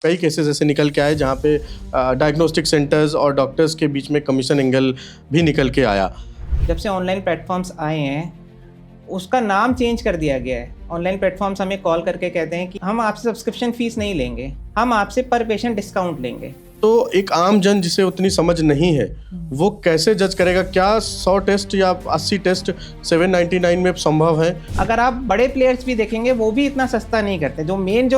कई केसेस ऐसे निकल के आए जहाँ पे डायग्नोस्टिक सेंटर्स और डॉक्टर्स के बीच में कमीशन एंगल भी निकल के आया। जब से ऑनलाइन प्लेटफॉर्म्स आए हैं उसका नाम चेंज कर दिया गया है। ऑनलाइन प्लेटफॉर्म्स हमें कॉल करके कहते हैं कि हम आपसे सब्सक्रिप्शन फीस नहीं लेंगे, हम आपसे पर पेशेंट डिस्काउंट लेंगे। तो एक आम जन जिसे उतनी समझ नहीं है वो कैसे जज करेगा? क्या 100 टेस्ट या 80 टेस्ट 799 में संभव है? अगर आप बड़े प्लेयर्स भी देखेंगे वो भी इतना सस्ता नहीं करते। जो मेन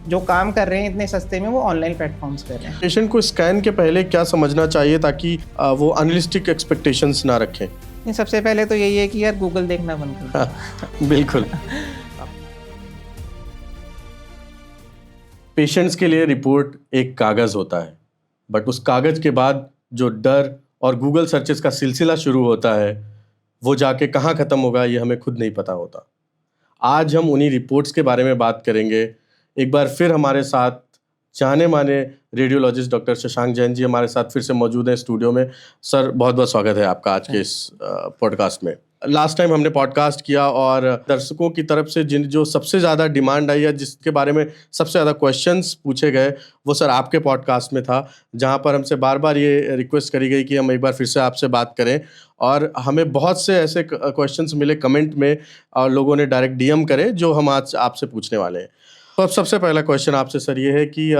जो काम कर रहे हैं इतने सस्ते में वो ऑनलाइन प्लेटफॉर्म्स कर रहे हैं। पेशेंट को स्कैन के पहले क्या समझना चाहिए ताकि वो अनरियलिस्टिक एक्सपेक्टेशंस ना रखें? सबसे पहले तो यही है कि यार गूगल देखना बंद कर दो। हाँ, बिल्कुल। पेशेंट्स के लिए रिपोर्ट एक कागज़ होता है, बट उस कागज़ के बाद जो डर और गूगल सर्चेस का सिलसिला शुरू होता है वो जाके कहाँ ख़त्म होगा ये हमें खुद नहीं पता होता। आज हम उन्हीं रिपोर्ट्स के बारे में बात करेंगे। एक बार फिर हमारे साथ जाने माने रेडियोलॉजिस्ट डॉक्टर शशांक जैन जी हमारे साथ फिर से मौजूद हैं स्टूडियो में। सर, बहुत बहुत स्वागत है आपका आज के इस पॉडकास्ट में। लास्ट टाइम हमने पॉडकास्ट किया और दर्शकों की तरफ से जो सबसे ज़्यादा डिमांड आई है, जिसके बारे में सबसे ज़्यादा क्वेश्चंस पूछे गए, वो सर आपके पॉडकास्ट में था, जहां पर हमसे बार बार ये रिक्वेस्ट करी गई कि हम एक बार फिर से आपसे बात करें। और हमें बहुत से ऐसे क्वेश्चंस मिले कमेंट में और लोगों ने डायरेक्ट डीएम करे जो हम आज आपसे पूछने वाले हैं। तो अब सबसे पहला क्वेश्चन आपसे सर ये है कि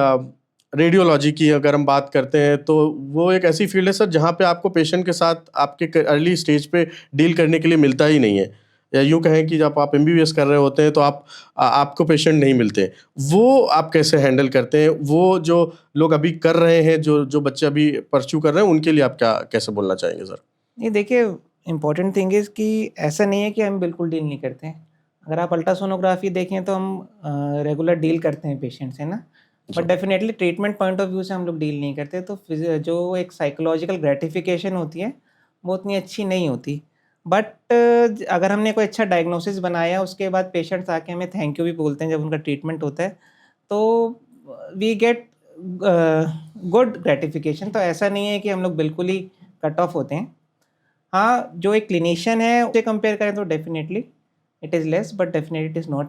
रेडियोलॉजी की अगर हम बात करते हैं तो वो एक ऐसी फील्ड है सर जहाँ पे आपको पेशेंट के साथ आपके अर्ली स्टेज पे डील करने के लिए मिलता ही नहीं है, या यूँ कहें कि जब आप एमबीबीएस कर रहे होते हैं तो आपको पेशेंट नहीं मिलते। वो आप कैसे हैंडल करते हैं? वो जो लोग अभी कर रहे हैं, जो बच्चे अभी परस्यू कर रहे हैं, उनके लिए आप कैसे बोलना चाहेंगे सर? ये देखिए, इम्पोर्टेंट थिंग इज़ कि ऐसा नहीं है कि हम बिल्कुल डील नहीं करते हैं। अगर आप अल्ट्रासोनोग्राफी देखें तो हम रेगुलर डील करते हैं पेशेंट से ना, but definitely treatment point of view से हम लोग डील नहीं करते। तो जो एक साइकोलॉजिकल ग्रेटिफिकेशन होती है वो उतनी अच्छी नहीं होती। बट अगर हमने कोई अच्छा डायग्नोसिस बनाया उसके बाद पेशेंट्स आके हमें थैंक यू भी बोलते हैं जब उनका ट्रीटमेंट होता है, तो वी गेट गुड ग्रेटिफिकेशन। तो ऐसा नहीं है कि हम लोग बिल्कुल ही कट ऑफ होते हैं। हाँ, जो एक क्लिनिशियन है उससे कंपेयर करें तो definitely it is less, but definitely it is not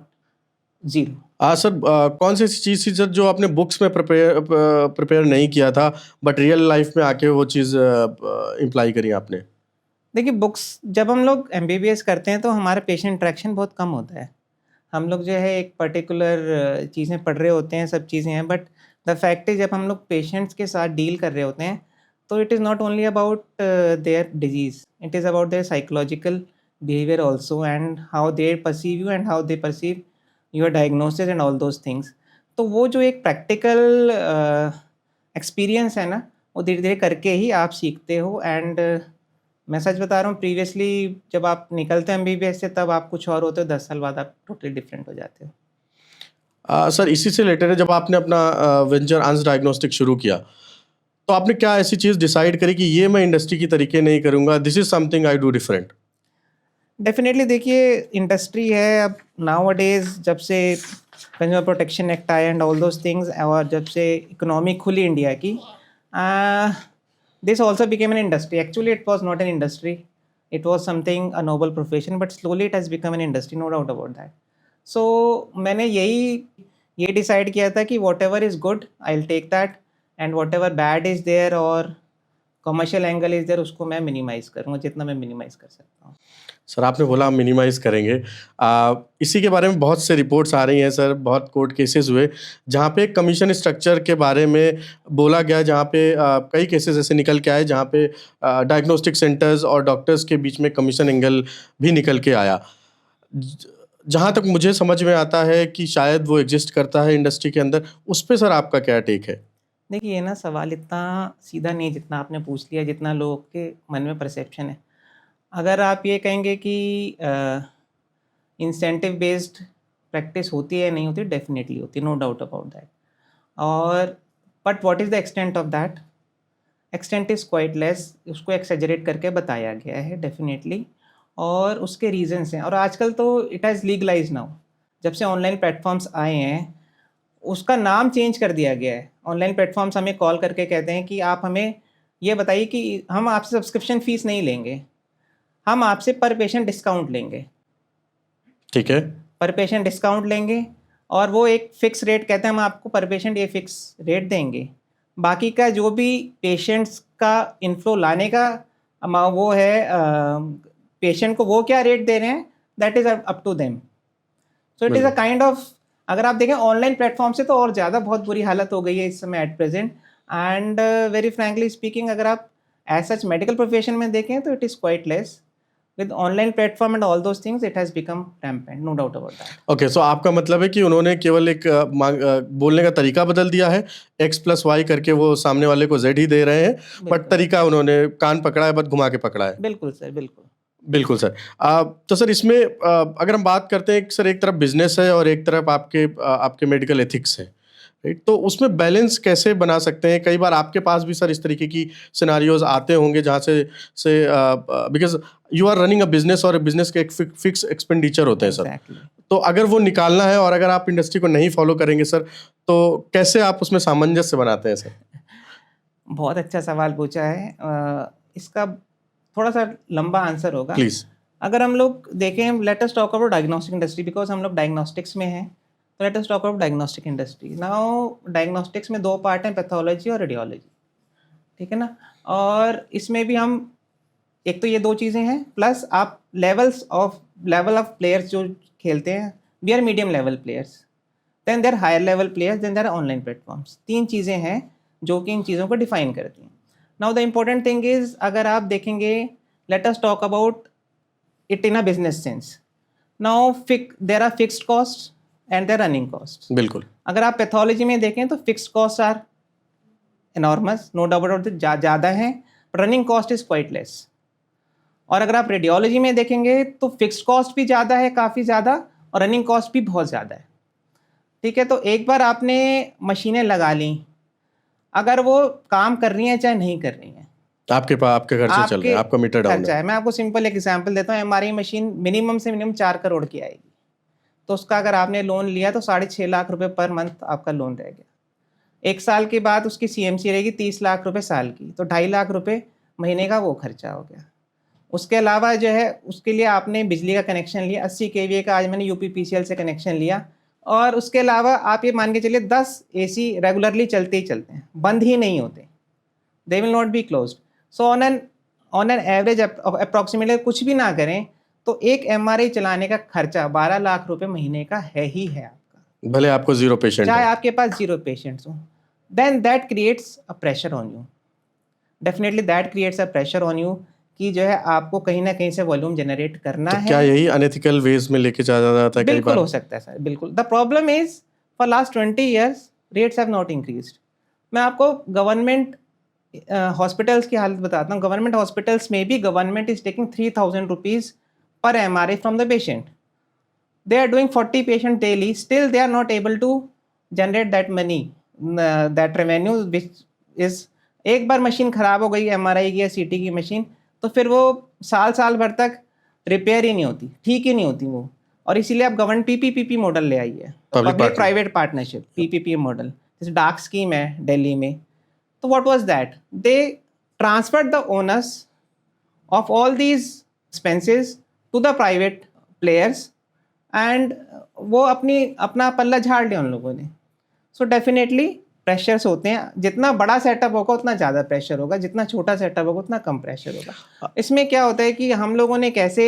zero. Sir, कौन सी ऐसी चीज़ थी सर जो आपने बुक्स में प्रिपेयर नहीं किया था बट रियल लाइफ में आके वो चीज़ इम्प्लाई करी आपने? देखिए, बुक्स जब हम लोग एमबीबीएस करते हैं तो हमारा पेशेंट इंटरेक्शन बहुत कम होता है। हम लोग जो है एक पर्टिकुलर चीज़ें पढ़ रहे होते हैं, सब चीज़ें हैं, बट द फैक्ट इज़ जब हम लोग पेशेंट्स के साथ डील कर रहे होते हैं तो it is not only about their disease, it is about their psychological behaviour also and how they perceive you and how they perceive your diagnosis and all those things. तो वो जो एक प्रैक्टिकल एक्सपीरियंस है ना, वो धीरे धीरे करके ही आप सीखते हो। एंड मैं सच बता रहा हूँ, प्रीवियसली जब आप निकलते हैं एमबीबीएस से तब आप कुछ और होते हो, 10 साल बाद आप टोटली डिफरेंट हो जाते हो। सर, इसी से रिलेटेड है, जब आपने अपना वेंचर अंश डायग्नोस्टिक शुरू किया तो आपने क्या ऐसी चीज़ डिसाइड करी कि ये मैं इंडस्ट्री की तरीके नहीं करूँगा, this is something I do different? Definitely देखिए, इंडस्ट्री है अब नाउ अडेज, जब से कंज्यूमर प्रोटेक्शन एक्ट आया एंड ऑल दोज थिंग्स, और जब से इकोनॉमी खुली इंडिया की, this also became an industry. Actually, it was not an industry. It was something, a noble profession, but slowly it has become an industry, no doubt about that. So मैंने ये decide किया था कि whatever is good, I'll take that, and whatever bad is there और commercial angle is there, उसको मैं minimize करूँगा जितना मैं minimize कर सकता हूँ। सर, आपने बोला हम मिनिमाइज़ करेंगे। इसी के बारे में बहुत से रिपोर्ट्स आ रही हैं सर, बहुत कोर्ट केसेस हुए जहाँ पे कमीशन स्ट्रक्चर के बारे में बोला गया, जहाँ पे कई केसेस ऐसे निकल के आए जहाँ पे डायग्नोस्टिक सेंटर्स और डॉक्टर्स के बीच में कमीशन एंगल भी निकल के आया। जहाँ तक मुझे समझ में आता है कि शायद वो एग्जिस्ट करता है इंडस्ट्री के अंदर, उस पर सर आपका क्या टेक है? देखिए, ये ना सवाल इतना सीधा नहीं जितना आपने पूछ लिया, जितना लोगों के मन में परसेप्शन है। अगर आप ये कहेंगे कि इंसेंटिव बेस्ड प्रैक्टिस होती है नहीं होती, डेफिनेटली होती है, नो डाउट अबाउट दैट। और but what is the extent of that? Extent is quite less, उसको एक्सेजरेट करके बताया गया है डेफिनेटली, और उसके रीजंस हैं। और आजकल तो इट हैज़ लीगलाइज नाउ। जब से ऑनलाइन प्लेटफॉर्म्स आए हैं उसका नाम चेंज कर दिया गया है। ऑनलाइन प्लेटफॉर्म्स हमें कॉल करके कहते हैं कि आप हमें ये बताइए कि हम आपसे सब्सक्रिप्शन फ़ीस नहीं लेंगे, हम आपसे पर पेशेंट डिस्काउंट लेंगे। ठीक है। पर पेशेंट डिस्काउंट लेंगे और वो एक फिक्स रेट कहते हैं, हम आपको पर पेशेंट ये फिक्स रेट देंगे, बाकी का जो भी पेशेंट्स का इनफ्लो लाने का वो है, पेशेंट को वो क्या रेट दे रहे हैं, that is up to them. So it is a kind of, अगर आप देखें ऑनलाइन प्लेटफॉर्म से तो और ज़्यादा बहुत बुरी हालत हो गई है इस समय at present. And very frankly speaking, अगर आप एज सच मेडिकल प्रोफेशन में देखें तो it is quite less. With online platform and all those things, it has become rampant, no doubt about that. Okay, so आपका मतलब है कि उन्होंने केवल एक बोलने का तरीका बदल दिया है, x+y करके वो सामने वाले को z ही दे रहे हैं, बट बिल्कुल तरीका उन्होंने कान पकड़ा है, बस घुमा के पकड़ा है। बिल्कुल सर, बिल्कुल। बिल्कुल सर। तो सर इसमें अगर हम बात करते हैं, सर एक तरफ बिजनेस है और एक तरफ आपके मेडिकल एथिक्स है, राइट? तो उसमें बैलेंस कैसे बना सकते हैं? कई बार आपके पास भी सर इस तरीके की सिनारियोज आते होंगे जहाँ से because you are running a business, और बिजनेस के एक फिक्स एक्सपेंडिचर होते हैं सर। Exactly. तो अगर वो निकालना है और अगर आप इंडस्ट्री को नहीं फॉलो करेंगे सर, तो कैसे आप उसमें सामंजस्य बनाते हैं सर? बहुत अच्छा सवाल पूछा है। इसका थोड़ा सा लंबा आंसर होगा। प्लीज। अगर हम लोग देखें, late us talk about diagnostic industry, because हम लोग डायग्नोस्टिक्स में हैं, तो late us talk about diagnostic industry. Now diagnostics में दो पार्ट हैं, पैथोलॉजी और रेडियोलॉजी, ठीक है ना। और इसमें भी हम, एक तो ये दो चीज़ें हैं, प्लस आप लेवल ऑफ प्लेयर्स जो खेलते हैं, we are medium level players, then there higher level players, then there online platforms. तीन चीज़ें हैं जो कि इन चीज़ों को डिफाइन करती हैं। Now the important thing is, अगर आप देखेंगे, let us talk about it in a business sense. Now there are fixed cost and there running cost. बिल्कुल। अगर आप पैथोलॉजी में देखें तो fixed cost are enormous, no doubt about it, ज़्यादा हैं, running cost is quite less. और अगर आप रेडियोलॉजी में देखेंगे तो फिक्स्ड कॉस्ट भी ज़्यादा है, काफ़ी ज़्यादा, और रनिंग कॉस्ट भी बहुत ज़्यादा है, ठीक है। तो एक बार आपने मशीनें लगा ली, अगर वो काम कर रही हैं चाहे नहीं कर रही हैं, आपके खर्चे चल रहे हैं, आपका मीटर डाउन खर्चा है। है। मैं आपको सिंपल एक एग्जांपल देता हूँ, एमआरआई मशीन मिनिमम से मिनिमम 4 करोड़ की आएगी, तो उसका अगर आपने लोन लिया तो 6.5 लाख रुपए पर मंथ आपका लोन रह गया। एक साल के बाद उसकी सीएमसी रहेगी 30 लाख रुपए साल की, तो 2.5 लाख रुपए महीने का वो खर्चा हो गया। उसके अलावा जो है, उसके लिए आपने बिजली का कनेक्शन लिया 80 केवीए का, आज मैंने यूपीपीसीएल से कनेक्शन लिया, और उसके अलावा आप ये मान के चलिए 10 एसी रेगुलरली चलते ही चलते हैं, बंद ही नहीं होते, they will not be closed. So on an average approximately कुछ भी ना करें तो एक एमआरआई चलाने का खर्चा 12 लाख रुपए महीने का है ही है आपका, भले आपको 0 पेशेंट चाहे है। आपके पास 0 पेशेंट्स हो। then that creates a pressure on you, definitely that creates a pressure on you कि जो है आपको कहीं ना कहीं से वॉल्यूम जनरेट करना तो है। क्या यही अनएथिकल वेज में लेके चला जाता है कई बिल्कुल बार? हो सकता है सर, बिल्कुल। The problem is for last 20 years rates have not increased. मैं आपको गवर्नमेंट हॉस्पिटल्स की हालत बताता हूँ। गवर्नमेंट हॉस्पिटल्स में भी government is taking 3,000 rupees per MRI from the patient. they are doing 40 patient daily, still they are not able to generate that money, that revenue which is, एक बार machine खराब हो गई एमआरआई की या सीटी की मशीन, तो फिर वो साल भर तक रिपेयर ही नहीं होती, ठीक ही नहीं होती वो। और इसीलिए आप गवर्नमेंट पीपीपी मॉडल ले आई है, public private partnership, PPP model, जैसे डार्क स्कीम है दिल्ली में। तो what was that, they transferred the owners of all these expenses to the private players, and वो अपना पल्ला झाड़ लिया उन लोगों ने। सो डेफिनेटली प्रेशर्स होते हैं, जितना बड़ा सेटअप होगा उतना ज़्यादा प्रेशर होगा, जितना छोटा सेटअप होगा उतना कम प्रेशर होगा। इसमें क्या होता है कि हम लोगों ने कैसे,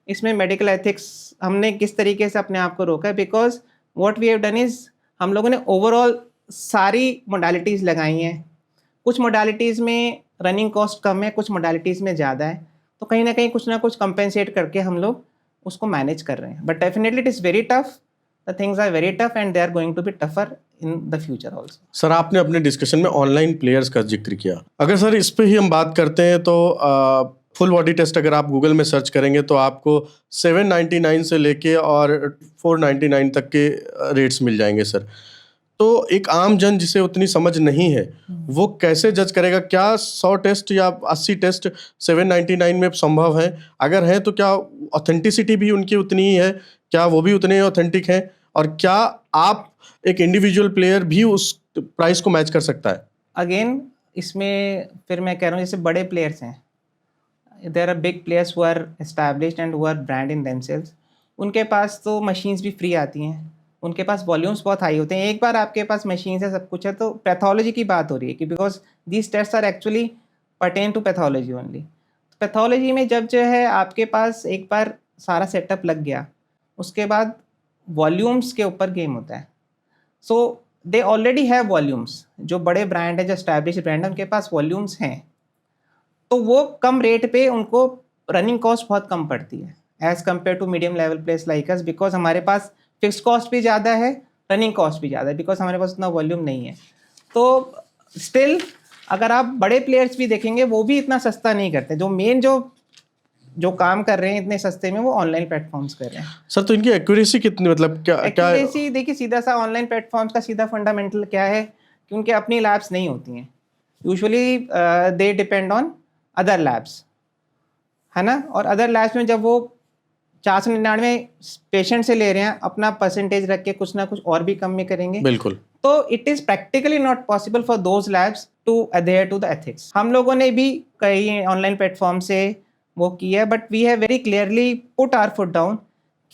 इसमें मेडिकल एथिक्स हमने किस तरीके से अपने आप को रोका है, because what we have done is, हम लोगों ने ओवरऑल सारी मोडालिटीज़ लगाई हैं। कुछ मोडालिटीज़ में रनिंग कॉस्ट कम है, कुछ मोडालिटीज़ में ज़्यादा है, तो कहीं ना कहीं कुछ ना कुछ कंपेंसेट करके हम लोग उसको मैनेज कर रहे हैं। But definitely it is very tough, the things are very tough and they are going to be tougher in the future also. Sir आपने अपने डिस्कशन में ऑनलाइन प्लेयर्स का जिक्र किया, अगर सर इस पे ही हम बात करते हैं तो फुल बॉडी टेस्ट अगर आप गूगल में सर्च करेंगे तो आपको 799 से लेके और 499 तक के रेट्स मिल जाएंगे सर। तो एक आम जन जिसे उतनी समझ नहीं है वो कैसे जज करेगा, क्या 100 टेस्ट या 80 टेस्ट 799 में संभव है? अगर है तो क्या ऑथेंटिसिटी भी उनकी उतनी ही है, क्या वो भी उतने ऑथेंटिक हैं, और क्या आप एक इंडिविजुअल प्लेयर भी उस प्राइस को मैच कर सकता है? अगेन इसमें फिर मैं कह रहा हूँ, जैसे बड़े प्लेयर्स हैं, there are big players who are established and who are brand in themselves, उनके पास तो मशीन्स भी फ्री आती हैं, उनके पास वॉल्यूम्स बहुत हाई होते हैं। एक बार आपके पास मशीन है, सब कुछ है, तो पैथोलॉजी की बात हो रही है कि because these test are actually pertain to pathology only. Pathology में जब जो है आपके पास एक बार सारा सेटअप लग गया, उसके बाद वॉल्यूम्स के ऊपर गेम होता है। सो दे ऑलरेडी हैव वॉल्यूम्स, जो बड़े ब्रांड है, जो एस्टैब्लिश ब्रांड है, उनके पास वॉल्यूम्स हैं, तो वो कम रेट पे उनको रनिंग कॉस्ट बहुत कम पड़ती है as compare to medium level place like us, because हमारे पास फिक्स कॉस्ट भी ज़्यादा है, रनिंग कॉस्ट भी ज़्यादा है, बिकॉज हमारे पास उतना वॉल्यूम नहीं है। तो स्टिल अगर आप बड़े प्लेयर्स भी देखेंगे, वो भी इतना सस्ता नहीं करते। जो मेन जो काम कर रहे हैं इतने सस्ते में, वो ऑनलाइन प्लेटफॉर्म्स कर रहे हैं। सर तो इनकी एक्यूरेसी कितनी, मतलब क्या क्या एक्यूरेसी देखिए, सीधा सा ऑनलाइन प्लेटफॉर्म्स का सीधा फंडामेंटल क्या है कि उनके अपनी लैब्स नहीं होती हैं। Usually they depend on other labs, है ना। और अदर लैब्स में जब वो 499 पेशेंट से ले रहे हैं, अपना परसेंटेज रख के कुछ ना कुछ और भी कम में करेंगे, बिल्कुल, तो it is practically not possible for those labs to adhere to the ethics. हम लोगों ने भी कई ऑनलाइन प्लेटफॉर्म से वो किया है, but we have very clearly put our foot down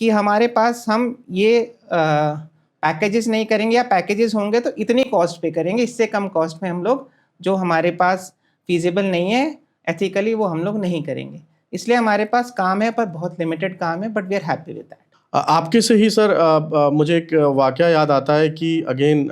कि हमारे पास हम ये पैकेजेस नहीं करेंगे, या पैकेजेस होंगे तो इतनी कॉस्ट पे करेंगे, इससे कम कॉस्ट में हम लोग जो हमारे पास फीजिबल नहीं है एथिकली, वो हम लोग नहीं करेंगे। इसलिए हमारे पास काम है, पर बहुत लिमिटेड काम है, but we are happy with that. आपके से ही सर मुझे एक वाकया याद आता है कि again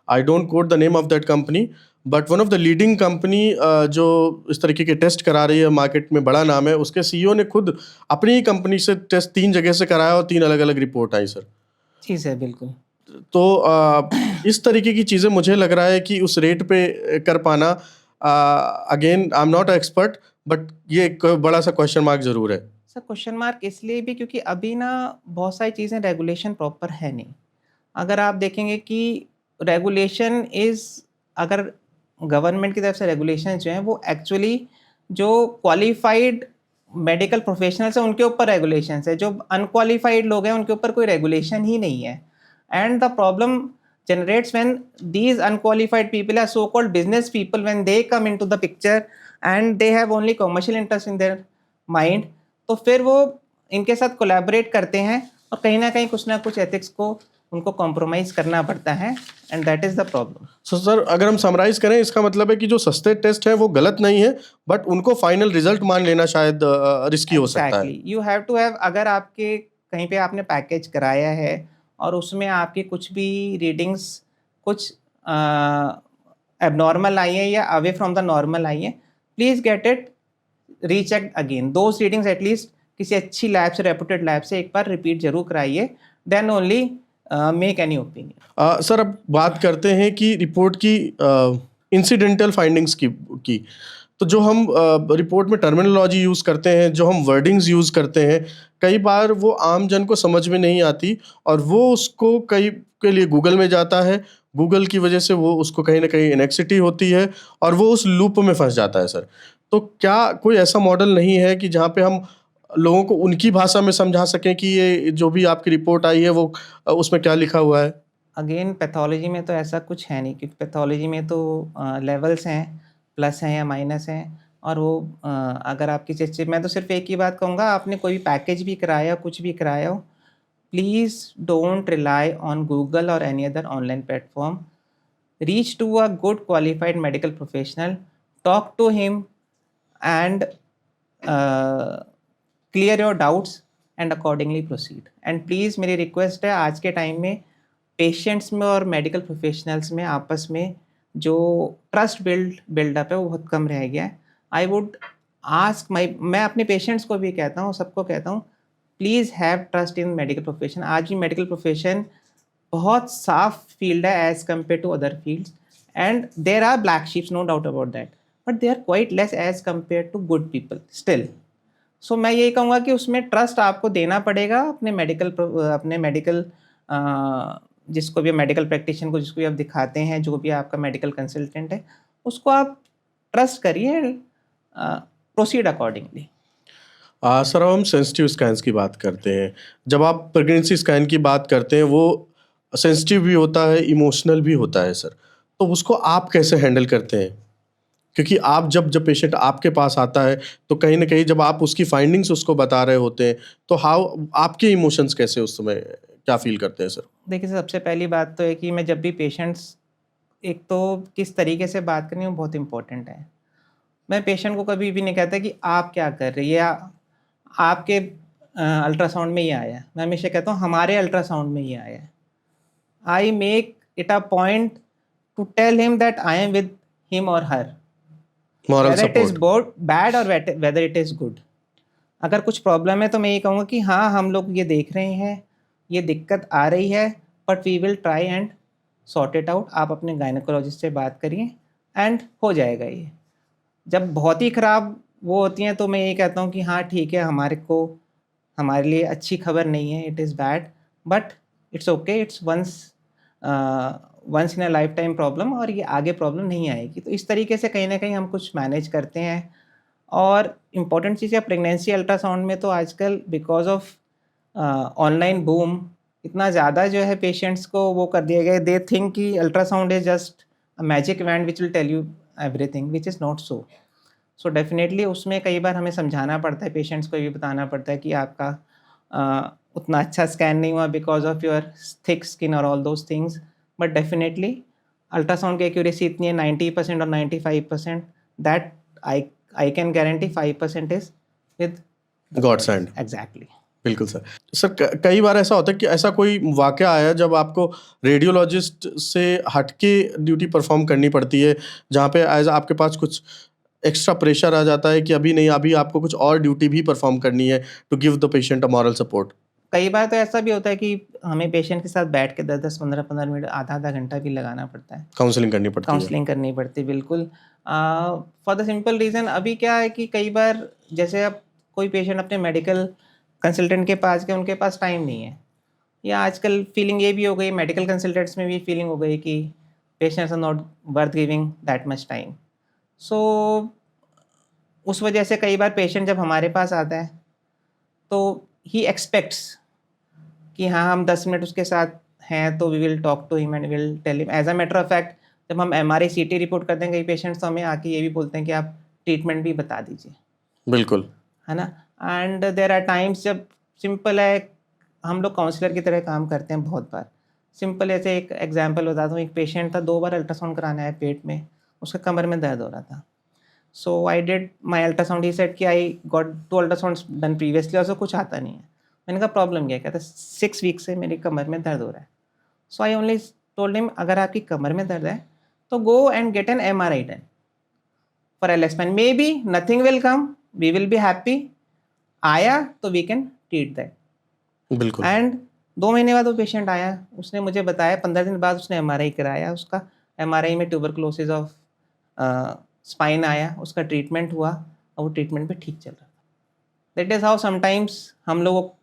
I don't quote the name of that company, but one of the leading company जो इस तरीके के टेस्ट करा रही है, मार्केट में बड़ा नाम है, उसके सीईओ ने खुद अपनी ही कंपनी से टेस्ट 3 जगह से कराया और 3 अलग अलग रिपोर्ट आई सर। जी सर, बिल्कुल। तो इस तरीके की चीज़ें मुझे लग रहा है कि उस रेट पे कर पाना, again I am not expert, but ये एक बड़ा सा क्वेश्चन मार्क ज़रूर है। सर क्वेश्चन मार्क इसलिए भी क्योंकि अभी ना बहुत सारी चीज़ें रेगुलेशन प्रॉपर है नहीं। अगर आप देखेंगे कि रेगुलेशन अगर गवर्नमेंट की तरफ से रेगुलेशन जो हैं, वो एक्चुअली जो क्वालिफाइड मेडिकल प्रोफेशनल्स हैं उनके ऊपर रेगुलेशंस है, जो अनक्वालिफाइड लोग हैं उनके ऊपर कोई रेगुलेशन ही नहीं है। And the problem generates when these unqualified people are so-called business people, when they come into the picture and they have only commercial interest in their mind, तो फिर वो इनके साथ कोलैबोरेट करते हैं और कहीं ना कहीं कुछ ना कुछ एथिक्स को उनको कॉम्प्रोमाइज़ करना पड़ता है, and that is the problem. So sir अगर हम समराइज करें, इसका मतलब है कि जो सस्ते टेस्ट है वो गलत नहीं है, बट उनको फाइनल रिजल्ट मान लेना शायद रिस्की हो सकता है। यू हैव टू हैव, अगर आपके कहीं पे आपने पैकेज कराया है और उसमें आपकी कुछ भी रीडिंग्स कुछ एबनॉर्मल आई है या अवे फ्रॉम द नॉर्मल आई है, please get it rechecked again. Those readings at least किसी अच्छी लैब से, रेपुटेड लैब से एक बार रिपीट जरूर कराइए, then only make any opinion. Sir अब बात करते हैं कि रिपोर्ट की इंसिडेंटल फाइंडिंग्स की। तो जो हम रिपोर्ट में टर्मिनोलॉजी यूज़ करते हैं, जो हम वर्डिंग्स यूज़ करते हैं, कई बार वो आम जन को समझ में नहीं आती और वो उसको कई के लिए गूगल में जाता है। गूगल की वजह से वो उसको कहीं ना कहीं इनेक्सिटी होती है और वो उस लूप में फंस जाता है सर। तो क्या कोई ऐसा मॉडल नहीं है कि जहाँ पे हम लोगों को उनकी भाषा में समझा सकें कि ये जो भी आपकी रिपोर्ट आई है वो उसमें क्या लिखा हुआ है? अगेन पैथोलॉजी में तो ऐसा कुछ है नहीं, क्योंकि पैथोलॉजी में तो लेवल्स हैं, प्लस हैं या माइनस हैं, और वो अगर आप किसी चीज़, मैं तो सिर्फ एक ही बात कहूँगा, आपने कोई भी पैकेज भी कराया, कुछ भी कराया हो, please don't rely on Google और any other online platform. Reach to a good qualified medical professional, talk to him and clear your doubts and accordingly proceed. And please मेरी रिक्वेस्ट है, आज के टाइम में पेशेंट्स में और medical professionals में आपस में जो ट्रस्ट बिल्डअप है वो बहुत कम रह गया है। आई वुड आस्क मैं अपने पेशेंट्स को भी कहता हूँ, सबको कहता हूँ, please have trust in medical profession. आज भी मेडिकल प्रोफेशन बहुत साफ फील्ड है as compare to other fields, and there are black sheeps, no doubt about that, but they are quite less as compare to good people still. So मैं यही कहूँगा कि उसमें ट्रस्ट आपको देना पड़ेगा अपने मेडिकल जिसको भी मेडिकल प्रैक्टिशनर को, जिसको भी आप दिखाते हैं, जो भी आपका मेडिकल कंसल्टेंट है, उसको आप ट्रस्ट करिए, प्रोसीड अकॉर्डिंगली। सर अब हम सेंसिटिव स्कैन्स की बात करते हैं। जब आप प्रेगनेंसी स्कैन की बात करते हैं, वो सेंसिटिव भी होता है, इमोशनल भी होता है सर, तो उसको आप कैसे हैंडल करते हैं? क्योंकि आप जब पेशेंट आपके पास आता है तो कहीं ना कहीं जब आप उसकी फाइंडिंग्स उसको बता रहे होते हैं, तो हाउ आपके इमोशंस कैसे उस समय क्या फील करते हैं सर? देखिए, सबसे पहली बात तो है कि मैं जब भी पेशेंट्स, एक तो किस तरीके से बात करनी है वो बहुत इम्पोर्टेंट है। मैं पेशेंट को कभी भी नहीं कहता कि आप क्या कर रही है या आपके अल्ट्रासाउंड में ये आया है। मैं हमेशा कहता हूँ हमारे अल्ट्रासाउंड में ये आया है। I make it a point to tell him that I am with him और हर, moral whether it is support. bad or whether it is good। अगर कुछ प्रॉब्लम है तो मैं ये कहूँगा कि हाँ, हम लोग ये देख रहे हैं, ये दिक्कत आ रही है, but we will try and sort it out. आप अपने गायनेकोलॉजिस्ट से बात करिए एंड हो जाएगा ये। जब बहुत ही ख़राब वो होती हैं तो मैं ये कहता हूँ कि हाँ ठीक है, हमारे लिए अच्छी खबर नहीं है, it is bad, but it's okay, it's once in a life time problem और ये आगे प्रॉब्लम नहीं आएगी। तो इस तरीके से कहीं ना कहीं हम कुछ मैनेज करते हैं। और इम्पॉर्टेंट चीज़ है प्रेगनेंसी अल्ट्रासाउंड में, तो आजकल बिकॉज ऑफ ऑनलाइन बूम इतना ज़्यादा जो है पेशेंट्स को वो कर दिया गया, दे थिंक कि ultrasound is just a magic wand which will tell you everything, which is not so. So definitely उसमें कई बार हमें समझाना पड़ता है, पेशेंट्स को ये बताना पड़ता है कि आपका उतना अच्छा स्कैन नहीं हुआ because of your thick skin और all those things. But definitely ultrasound की एक्यूरेसी इतनी है 90% और 95%, that I can guarantee 5% is with God send. Exactly. बिल्कुल सर। सर कई बार ऐसा होता है कि ऐसा कोई वाक़या आया जब आपको रेडियोलॉजिस्ट से हटके ड्यूटी परफॉर्म करनी पड़ती है, जहाँ पे एज आपके पास कुछ एक्स्ट्रा प्रेशर आ जाता है कि अभी नहीं, अभी आपको कुछ और ड्यूटी भी परफॉर्म करनी है to give the patient a moral support. कई बार तो ऐसा भी होता है कि हमें पेशेंट के साथ बैठ के 10-10, 15-15 मिनट, आधा-आधा घंटा भी लगाना पड़ता है। काउंसलिंग करनी पड़ती है। काउंसलिंग करनी पड़ती है, बिल्कुल। फॉर द सिंपल रीज़न, अभी क्या है कि कई बार जैसे अब कोई पेशेंट अपने मेडिकल कंसल्टेंट के पास गया, उनके पास टाइम नहीं है, या आजकल फीलिंग ये भी हो गई, मेडिकल कंसल्टेंट्स में भी फीलिंग हो गई कि patients are not worth giving that much time. So उस वजह से कई बार पेशेंट जब हमारे पास आता है तो ही एक्सपेक्ट्स कि हाँ, हम 10 मिनट उसके साथ हैं तो we will talk to him and will tell him. As a matter of fact, जब हम MRI CT रिपोर्ट करते हैं कई पेशेंट्स तो हमें आके ये भी बोलते हैं कि आप ट्रीटमेंट भी बता दीजिए, बिल्कुल। है ना। एंड देयर आर टाइम्स जब सिंपल है, हम लोग काउंसलर की तरह काम करते हैं बहुत बार। सिंपल ऐसे एक एग्जांपल बताता हूँ, एक पेशेंट था, 2 बार अल्ट्रासाउंड कराना है पेट में, उसका कमर में दर्द हो रहा था। So I did my ultrasound, he said कि I got 2 ultrasounds done previously, और कुछ आता नहीं है। मैंने कहा प्रॉब्लम क्या है? कहता 6 वीक से मेरी कमर में दर्द हो रहा है। So I only told him, अगर आपकी कमर में दर्द है तो go and get an MRI done for LS span, maybe nothing will come, we will be happy, आया तो वी कैन ट्रीट दैट। बिल्कुल। एंड 2 महीने बाद वो पेशेंट आया, उसने मुझे बताया, 15 दिन बाद उसने MRI कराया, उसका MRI में ट्यूबरकुलोसिस ऑफ स्पाइन आया, उसका ट्रीटमेंट हुआ और वो ट्रीटमेंट पे ठीक चल रहा था। दैट इज़ हाउ समटाइम्स हम लोग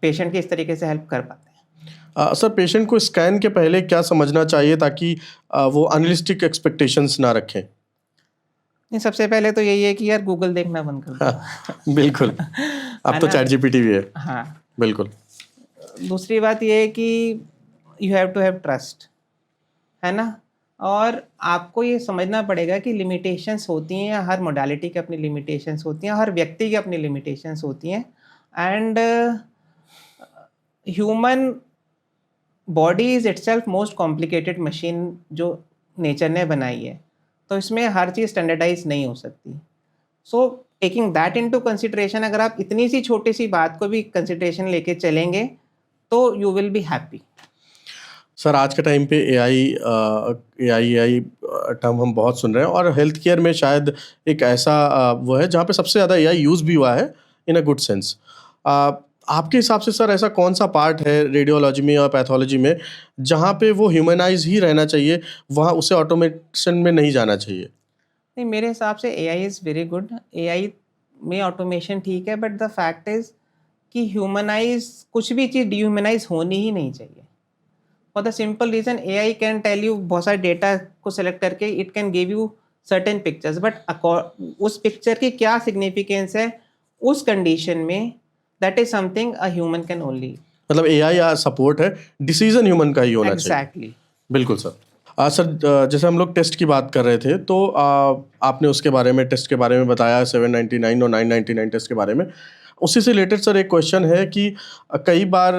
पेशेंट की इस तरीके से हेल्प कर पाते हैं। सर, पेशेंट को स्कैन के पहले क्या समझना चाहिए ताकि वो अनरियलिस्टिक एक्सपेक्टेशंस ना रखें? नहीं, सबसे पहले तो यही है कि यार गूगल देखना बंद कर दो। हाँ, बिल्कुल। अब है तो ना? चैट जीपीटी भी है। हाँ। बिल्कुल। दूसरी बात ये है कि you have to have trust, है ना। और आपको ये समझना पड़ेगा कि लिमिटेशंस होती हैं, हर मोडालिटी की अपनी लिमिटेशंस होती हैं, हर व्यक्ति की अपनी लिमिटेशंस होती हैं। And human body is itself most complicated machine जो नेचर ने बनाई है, तो इसमें हर चीज़ स्टैंडर्डाइज नहीं हो सकती। So taking that into consideration, अगर आप इतनी सी छोटी सी बात को भी कंसिडरेशन लेके चलेंगे तो you will be happy. Sir, आज के टाइम पे एआई टर्म हम बहुत सुन रहे हैं और हेल्थ केयर में शायद एक ऐसा वो है जहाँ पे सबसे ज़्यादा एआई यूज़ भी हुआ है इन अ गुड सेंस। आपके हिसाब से सर ऐसा कौन सा पार्ट है रेडियोलॉजी में और पैथोलॉजी में जहाँ पे वो ह्यूमनाइज ही रहना चाहिए, वहाँ उसे ऑटोमेशन में नहीं जाना चाहिए? नहीं, मेरे हिसाब से AI is very good. AI में ऑटोमेशन ठीक है, बट द फैक्ट इज़ कि ह्यूमनाइज, कुछ भी चीज़ डिह्यूमनाइज होनी ही नहीं चाहिए। For the simple reason, AI can tell you, बहुत सारे डेटा को सेलेक्ट करके it can give you certain pictures, but उस पिक्चर की क्या सिग्निफिकेंस है उस कंडीशन में, that is something a human can only. मतलब एआई या सपोर्ट है, डिसीजन ह्यूमन का ही होना चाहिए। एग्जैक्टली। बिल्कुल सर। सर, जैसे हम लोग टेस्ट की बात कर रहे थे तो आपने उसके बारे में, टेस्ट के बारे में बताया, 799 और 999 टेस्ट के बारे में। उसी से रिलेटेड सर एक क्वेश्चन है कि कई बार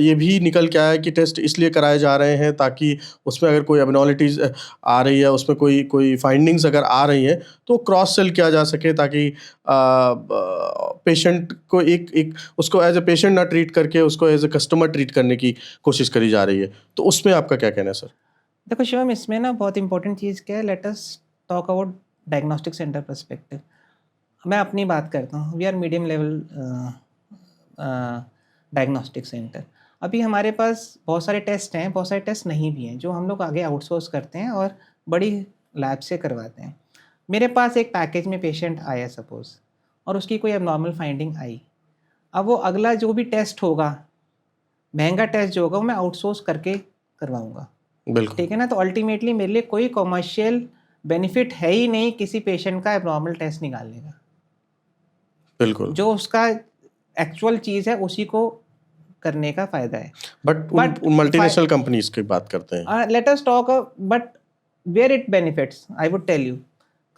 ये भी निकल के आया है कि टेस्ट इसलिए कराए जा रहे हैं ताकि उसमें अगर कोई एबनॉर्मलिटीज आ रही है, उसमें कोई कोई फाइंडिंग्स अगर आ रही हैं तो क्रॉस सेल किया जा सके, ताकि पेशेंट को एक एक उसको एज ए पेशेंट ना ट्रीट करके उसको एज ए कस्टमर ट्रीट करने की कोशिश करी जा रही है। तो उसमें आपका क्या कहना है सर? देखो शिवम, इसमें ना बहुत इंपॉर्टेंट चीज़ क्या है, let us talk about diagnostic centre perspective. मैं अपनी बात करता हूँ, we are medium level diagnostic centre. अभी हमारे पास बहुत सारे टेस्ट हैं, बहुत सारे टेस्ट नहीं भी हैं जो हम लोग आगे आउटसोर्स करते हैं और बड़ी लैब से करवाते हैं। मेरे पास एक पैकेज में पेशेंट आया सपोज़, और उसकी कोई एबनॉर्मल फाइंडिंग आई। अब वो अगला जो भी टेस्ट होगा, महंगा टेस्ट जो होगा, वो मैं आउटसोर्स करके करवाऊँगा। बिल्कुल। ठीक है ना? तो अल्टीमेटली मेरे लिए कोई कमर्शियल बेनिफिट है ही नहीं किसी पेशेंट का एबनॉर्मल टेस्ट निकालने का। बिल्कुल। जो उसका एक्चुअल चीज़ है उसी को करने का फ़ायदा है। बट उन मल्टीनेशनल कंपनीज की बात करते हैं। Let us talk but where it benefits, I would tell you.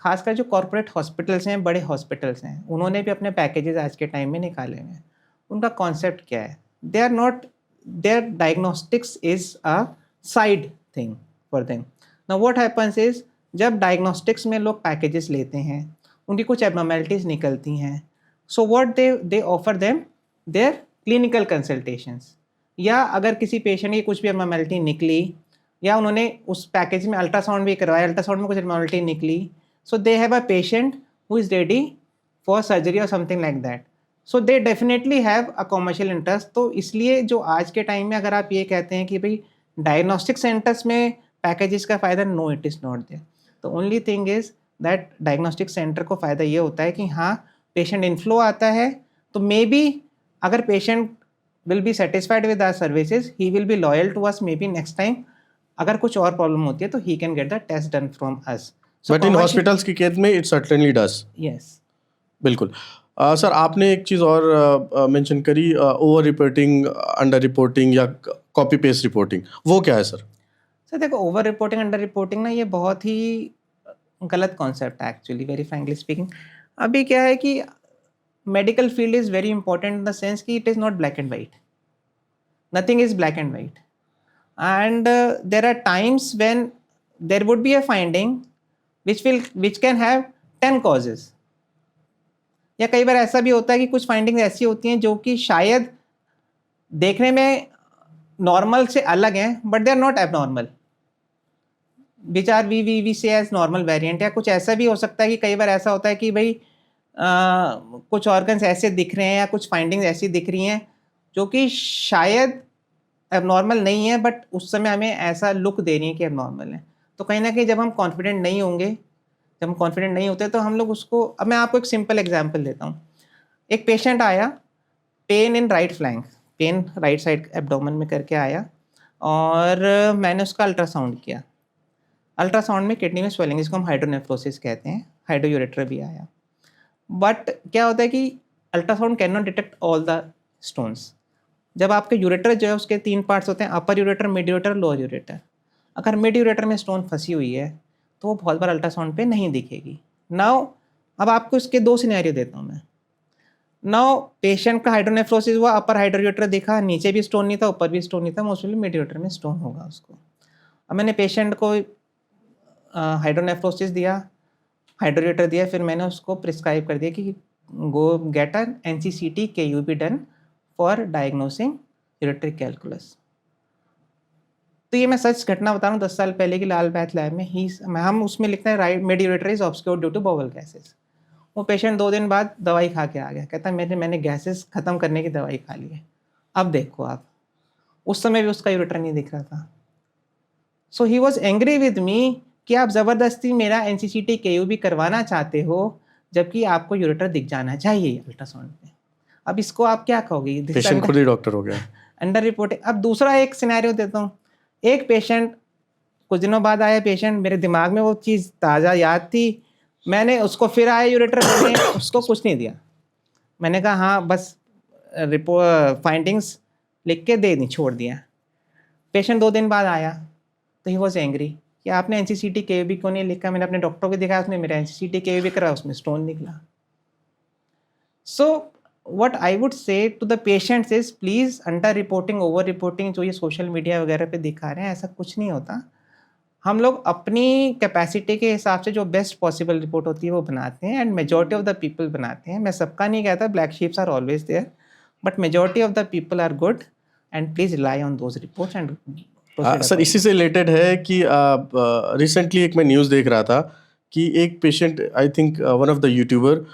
खासकर जो कॉर्पोरेट हॉस्पिटल्स हैं, बड़े हॉस्पिटल्स हैं, उन्होंने भी अपने पैकेजेस आज के टाइम में निकाले हुए हैं। उनका कॉन्सेप्ट क्या है? They are not, their diagnostics is a side thing for them. Now what happens is, जब डायग्नोस्टिक्स में लोग पैकेजेस लेते हैं, उनकी कुछ एबनॉर्मैलिटीज़ निकलती हैं, so what they offer them their clinical consultations. या अगर किसी पेशेंट की कुछ भी एबनॉर्मैलिटी निकली, या उन्होंने उस पैकेज में अल्ट्रासाउंड भी करवाया, अल्ट्रासाउंड में कुछ एबनॉर्मैलिटी निकली, so they have a patient who is ready for surgery or something like that, so they definitely have a commercial interest। तो इसलिए जो आज के टाइम में अगर आप ये कहते हैं कि भाई डायग्नोस्टिक सेंटर्स में पैकेजेस का फ़ायदा, no it is not there. The only thing is that diagnostic centre को फ़ायदा ये होता है कि हाँ, पेशेंट इनफ्लो आता है तो मे बी अगर patient will be satisfied with our services, he will be loyal to us. Maybe next time अगर कुछ और प्रॉब्लम होती है तो he can get the test done from us. But in hospitals की case में it certainly does. Yes, बिल्कुल। Sir आपने एक चीज़ और मेंशन करी, ओवर रिपोर्टिंग, अंडर रिपोर्टिंग या कॉपी पेस्ट रिपोर्टिंग, वो क्या है सर? सर देखो, ओवर रिपोर्टिंग, अंडर रिपोर्टिंग ना, ये बहुत ही गलत कॉन्सेप्ट है एक्चुअली, वेरी फ्रैंकली स्पीकिंग। अभी क्या है कि medical field is very important in the sense कि it is not black and white, nothing is black and white, and there are times when there would be a finding which can have 10 causes। या कई बार ऐसा भी होता है कि कुछ फाइंडिंग्स ऐसी होती हैं जो कि शायद देखने में नॉर्मल से अलग हैं, but they are not abnormal, which are we say as normal variant. या कुछ ऐसा भी हो सकता है कि कई बार ऐसा होता है कि भाई कुछ ऑर्गन्स ऐसे दिख रहे हैं या कुछ फाइंडिंग्स ऐसी दिख रही हैं जो कि शायद एबनॉर्मल नहीं है, बट उस समय हमें ऐसा लुक दे रही है कि एबनॉर्मल है। तो कहीं ना कहीं जब हम कॉन्फिडेंट नहीं होंगे, जब हम कॉन्फिडेंट नहीं होते, तो हम लोग उसको, अब मैं आपको एक सिंपल एग्जांपल देता हूँ। एक पेशेंट आया, pain in right flank, pain right side abdomen में करके आया, और मैंने उसका अल्ट्रासाउंड किया। अल्ट्रासाउंड में किडनी में स्वेलिंग, जिसको हम हाइड्रोनेफ्रोसिस कहते हैं, हाइड्रोयूरेटर भी आया। बट क्या होता है कि ultrasound can not detect all the stones. जब आपके यूरेटर जो है उसके 3 पार्ट्स होते हैं, upper ureter, mid ureter, lower ureter. अगर मिड यूरेटर में स्टोन फंसी हुई है तो वो बहुत बार अल्ट्रासाउंड पे नहीं दिखेगी। नाउ अब आपको इसके 2 सिनेरियो देता हूँ मैं। नाउ पेशेंट का हाइड्रोनेफ्रोसिस हुआ, अपर हाइड्रोयूरेटर दिखा, नीचे भी स्टोन नहीं था, ऊपर भी स्टोन नहीं था, मोस्टली मिड यूरेटर में स्टोन होगा उसको। अब मैंने पेशेंट को हाइड्रोनेफ्रोसिस दिया, हाइड्रोयूरेटर दिया, फिर मैंने उसको प्रिस्क्राइब कर दिया कि गो get an NCCT KUB done for diagnosing ureteric calculus. तो ये मैं सच घटना बता रहा हूँ, 10 साल पहले की लाल बैथ लैब में हम उसमें लिखते हैं right mid ureter is obscured due to bowel gases. वो पेशेंट 2 दिन बाद दवाई खा के आ गया, कहता है मैंने गैसेस ख़त्म करने की दवाई खा ली है। अब देखो आप, उस समय भी उसका यूरेटर नहीं दिख रहा था। So he was angry with me कि आप ज़बरदस्ती मेरा NCCT KUB करवाना चाहते हो, जबकि आपको यूरेटर दिख जाना चाहिए अल्ट्रासाउंड में। अब इसको आप क्या कहोगे? पेशेंट खुद ही डॉक्टर हो गया, अंडर रिपोर्टिंग। अब दूसरा एक सिनेरियो देता हूँ। एक पेशेंट कुछ दिनों बाद आया, पेशेंट मेरे दिमाग में वो चीज़ ताज़ा याद थी, मैंने उसको फिर आया यूरेटर देने, उसको कुछ नहीं दिया। मैंने कहा हाँ बस फाइंडिंग्स लिख के दे दी, छोड़ दिया। पेशेंट 2 दिन बाद आया तो ही वॉज एंग्री कि आपने NCCT KUB क्यों नहीं लिखा। मैंने अपने डॉक्टर को दिखाया, उसने मेरा NCCT KUB करा, उसमें स्टोन निकला। So what I would say to the patients is please under reporting, over reporting जो ये सोशल मीडिया वगैरह पे दिखा रहे हैं, ऐसा कुछ नहीं होता। हम लोग अपनी कैपेसिटी के हिसाब से जो बेस्ट पॉसिबल रिपोर्ट होती है वो बनाते हैं, and majority of the people बनाते हैं। मैं सबका नहीं कहता, black sheeps are always there, but majority of the people are good, and please rely on those reports and sir इसी से रिलेटेड है कि रिसेंटली एक मैं न्यूज़ देख रहा था कि एक patient, I think one of the YouTuber,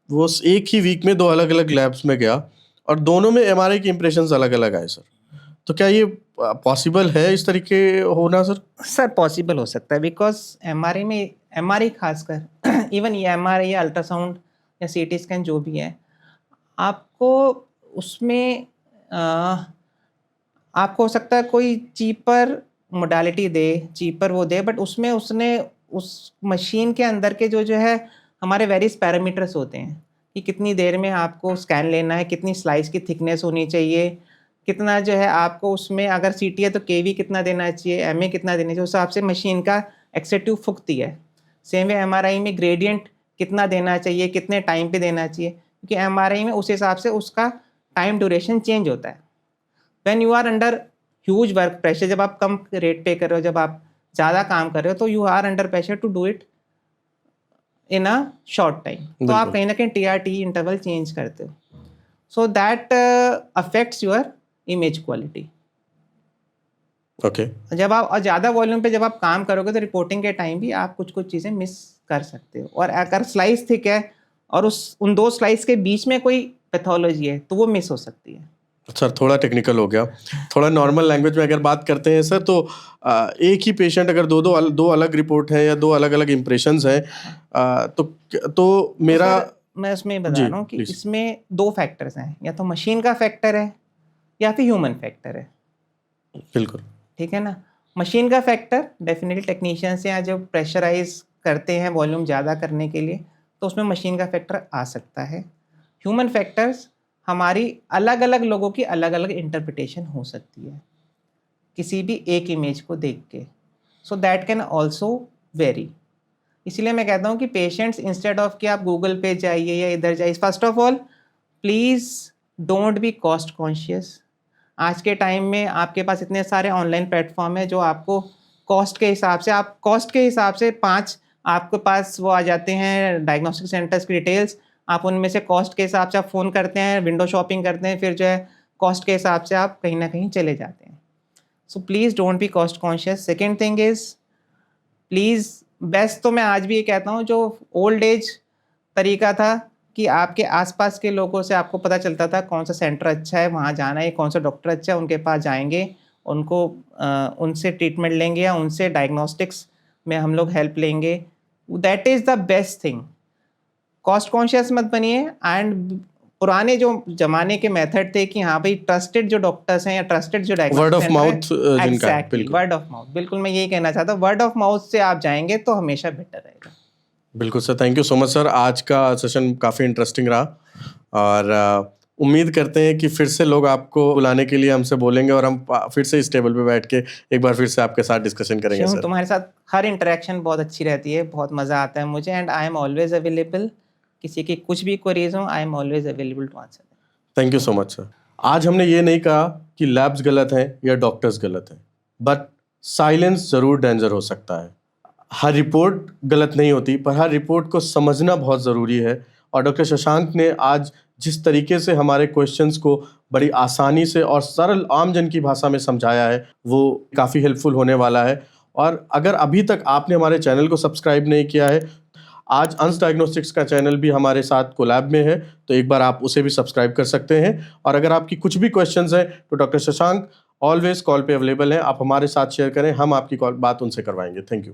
वो एक ही वीक में 2 अलग अलग लैब्स में गया और दोनों में एमआरआई के इम्प्रेशंस अलग अलग आए सर। तो क्या ये पॉसिबल है इस तरीके होना सर? सर पॉसिबल हो सकता है, बिकॉज एमआरआई में, एमआरआई खासकर इवन ये एमआरआई या अल्ट्रासाउंड या सीटी स्कैन जो भी है, आपको उसमें आपको हो सकता है कोई चीपर मोडालिटी दे, चीपर वो दे, बट उसमें उसने उस मशीन के अंदर के जो है हमारे वेरियस पैरामीटर्स होते हैं कि कितनी देर में आपको स्कैन लेना है, कितनी स्लाइस की थिकनेस होनी चाहिए, कितना जो है आपको उसमें अगर सीटी है तो केवी कितना देना चाहिए, एमए कितना देना चाहिए, उस हिसाब से मशीन का एक्सेटिव फुकती है। सेम वे एमआरआई में ग्रेडियंट कितना देना चाहिए, कितने टाइम पे देना चाहिए, क्योंकि एमआरआई में उस हिसाब से उसका टाइम ड्यूरेशन चेंज होता है। When you are under huge work pressure, जब आप कम रेट पे कर रहे हो, जब आप ज़्यादा काम कर रहे हो, तो you are under pressure to do it in a short time. तो आप कहीं ना कहीं टीआरटी इंटरवल चेंज करते हो, so that affects your image quality. Okay. जब आप और ज़्यादा वॉल्यूम पे जब आप काम करोगे तो रिपोर्टिंग के टाइम भी आप कुछ कुछ चीज़ें मिस कर सकते हो, और अगर स्लाइस थिक है और उन 2 स्लाइस के बीच में कोई पैथोलॉजी है तो वो मिस हो सकती है। सर थोड़ा टेक्निकल हो गया, थोड़ा नॉर्मल लैंग्वेज में अगर बात करते हैं सर, तो एक ही पेशेंट अगर दो अलग रिपोर्ट हैं या 2 अलग अलग इम्प्रेशंस हैं, तो मेरा मैं उसमें बता रहा हूँ कि इसमें 2 फैक्टर्स हैं, या तो मशीन का फैक्टर है या फिर ह्यूमन फैक्टर है। बिल्कुल ठीक है ना। मशीन का फैक्टर डेफिनेटली टेक्नीशियन से, या जो प्रेशराइज करते हैं वॉल्यूम ज़्यादा करने के लिए, तो उसमें मशीन का फैक्टर आ सकता है। ह्यूमन फैक्टर्स हमारी अलग अलग लोगों की अलग अलग इंटरप्रिटेशन हो सकती है किसी भी एक इमेज को देख के, so that can also very. इसीलिए मैं कहता हूँ कि पेशेंट्स इंस्टेड ऑफ कि आप गूगल पे जाइए या इधर जाइए, first of all please don't be cost conscious. आज के टाइम में आपके पास इतने सारे ऑनलाइन प्लेटफॉर्म है जो आपको कॉस्ट के हिसाब से, आप कॉस्ट के हिसाब से 5 आपके पास वो आ जाते हैं डायग्नोस्टिक सेंटर्स की डिटेल्स, आप उनमें से कॉस्ट के हिसाब से आप फ़ोन करते हैं, विंडो शॉपिंग करते हैं, फिर जो है कॉस्ट के हिसाब से आप कहीं ना कहीं चले जाते हैं। So please don't be cost conscious. Second thing is please, best तो मैं आज भी ये कहता हूँ, जो ओल्ड एज तरीका था कि आपके आसपास के लोगों से आपको पता चलता था कौन सा सेंटर अच्छा है, वहाँ जाना है, कौन सा डॉक्टर अच्छा है, उनके पास जाएंगे, उनको उनसे ट्रीटमेंट लेंगे या उनसे डायग्नोस्टिक्स में हम लोग हेल्प लेंगे। That is the best thing. Cost conscious मत बनिए। एंड पुराने जो जमाने के मेथड थे कि हाँ भाई ट्रस्टेड जो डॉक्टर्स हैं या ट्रस्टेड जो word of mouth, exactly word of mouth, बिल्कुल मैं यही कहना चाहता हूँ, वर्ड ऑफ माउथ से आप जाएंगे तो हमेशा बेटर रहेगा। बिल्कुल sir, thank you so much sir. आज का सेशन काफ़ी इंटरेस्टिंग रहा और उम्मीद करते हैं कि फिर से लोग आपको बुलाने के लिए हमसे बोलेंगे और हम फिर से इस टेबल पे बैठ के एक बार फिर से आपके साथ डिस्कशन करेंगे सर। तुम्हारे साथ हर इंटरेक्शन बहुत अच्छी रहती है, बहुत मज़ा आता है मुझे, and I am always available. किसी की कुछ भी क्वेरीज हो, I am always available to answer. Thank you so much sir. आज हमने ये नहीं कहा कि लैब्स गलत हैं या डॉक्टर्स गलत हैं, बट साइलेंस ज़रूर डेंजर हो सकता है। हर रिपोर्ट गलत नहीं होती, पर हर रिपोर्ट को समझना बहुत ज़रूरी है। और डॉक्टर शशांक ने आज जिस तरीके से हमारे क्वेश्चंस को बड़ी आसानी से और सरल आम जन की भाषा में समझाया है, वो काफ़ी हेल्पफुल होने वाला है। और अगर अभी तक आपने हमारे चैनल को सब्सक्राइब नहीं किया है, आज अंश डायग्नोस्टिक्स का चैनल भी हमारे साथ कोलैब में है, तो एक बार आप उसे भी सब्सक्राइब कर सकते हैं। और अगर आपकी कुछ भी क्वेश्चंस हैं तो डॉक्टर शशांक ऑलवेज कॉल पे अवेलेबल हैं, आप हमारे साथ शेयर करें, हम आपकी बात उनसे करवाएंगे। Thank you.